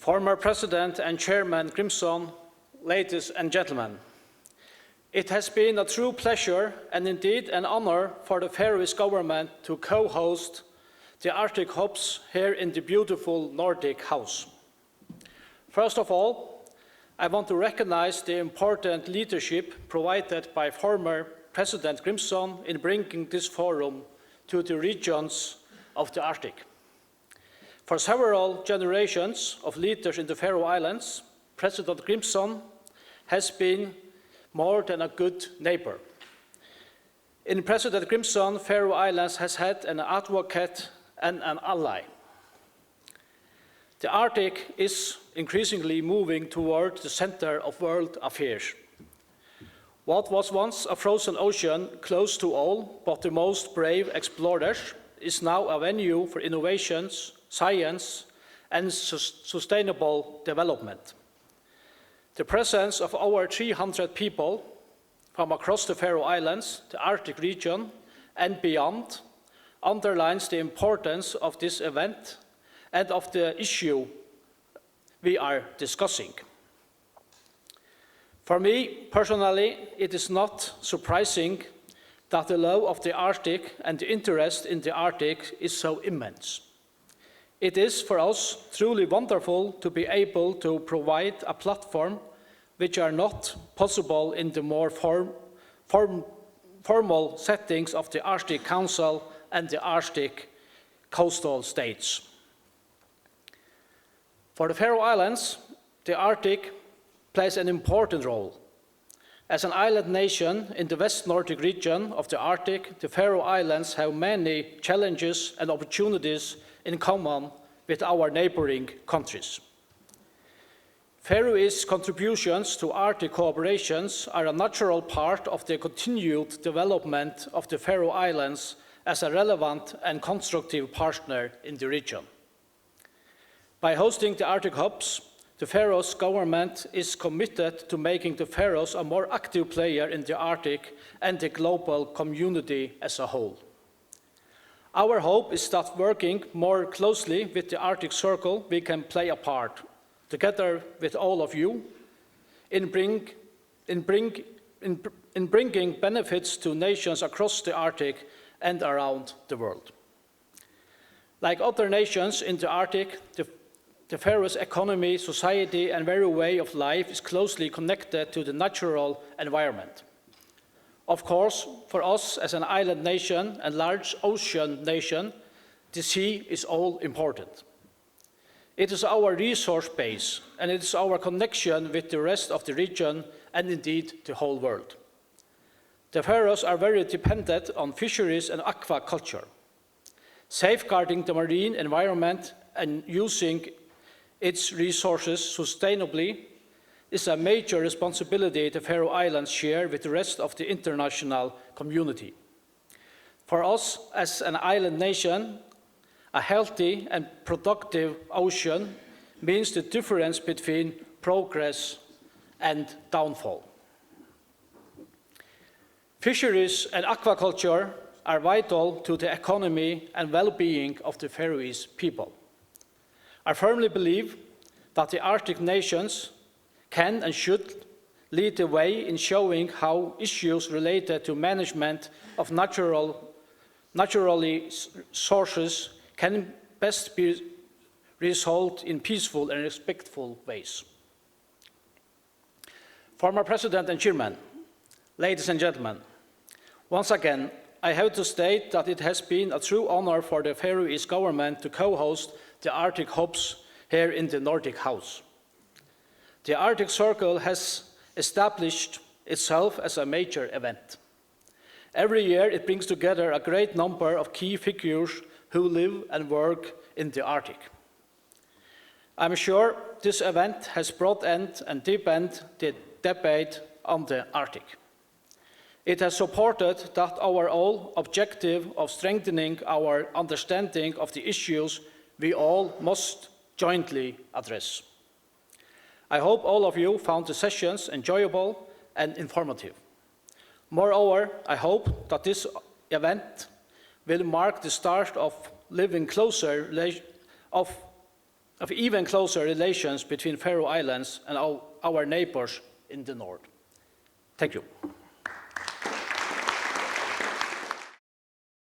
Former President and Chairman Grimsson, ladies and gentlemen, it has been a true pleasure and indeed an honor for the Faroese government to co-host the Arctic Hubs here in the beautiful Nordic House. First of all, I want to recognize the important leadership provided by former President Grimsson in bringing this forum to the regions of the Arctic. For several generations of leaders in the Faroe Islands, President Grimsson has been more than a good neighbor. In President Grimsson, Faroe Islands has had an advocate and an ally. The Arctic is increasingly moving toward the center of world affairs. What was once a frozen ocean close to all but the most brave explorers is now a venue for innovations, science, and sustainable development. The presence of over 300 people from across the Faroe Islands, the Arctic region, and beyond underlines the importance of this event and of the issue we are discussing. For me, personally, it is not surprising that the love of the Arctic and the interest in the Arctic is so immense. It is, for us, truly wonderful to be able to provide a platform which are not possible in the more formal settings of the Arctic Council and the Arctic coastal states. For the Faroe Islands, the Arctic plays an important role. As an island nation in the West Nordic region of the Arctic, the Faroe Islands have many challenges and opportunities in common with our neighboring countries. Faroese contributions to Arctic cooperations are a natural part of the continued development of the Faroe Islands as a relevant and constructive partner in the region. By hosting the Arctic Hubs, the Faroes government is committed to making the Faroes a more active player in the Arctic and the global community as a whole. Our hope is that working more closely with the Arctic Circle, we can play a part, together with all of you, in bringing benefits to nations across the Arctic and around the world. Like other nations in the Arctic, the Faroes economy, society, and very way of life is closely connected to the natural environment. Of course, for us as an island nation and large ocean nation, the sea is all important. It is our resource base, and it is our connection with the rest of the region and indeed the whole world. The Faroes are very dependent on fisheries and aquaculture. Safeguarding the marine environment and using its resources sustainably is a major responsibility the Faroe Islands share with the rest of the international community. For us as an island nation, a healthy and productive ocean means the difference between progress and downfall. Fisheries and aquaculture are vital to the economy and well-being of the Faroese people. I firmly believe that the Arctic nations can and should lead the way in showing how issues related to management of naturally sources can best be resolved in peaceful and respectful ways. Former President and Chairman, ladies and gentlemen, once again, I have to state that it has been a true honor for the Faroese government to co-host the Arctic Hubs here in the Nordic House. The Arctic Circle has established itself as a major event. Every year it brings together a great number of key figures who live and work in the Arctic. I'm sure this event has broadened and deepened the debate on the Arctic. It has supported that overall objective of strengthening our understanding of the issues we all must jointly address. I hope all of you found the sessions enjoyable and informative. Moreover, I hope that this event will mark the start of living closer of even closer relations between Faroe Islands and our neighbors in the north. Thank you.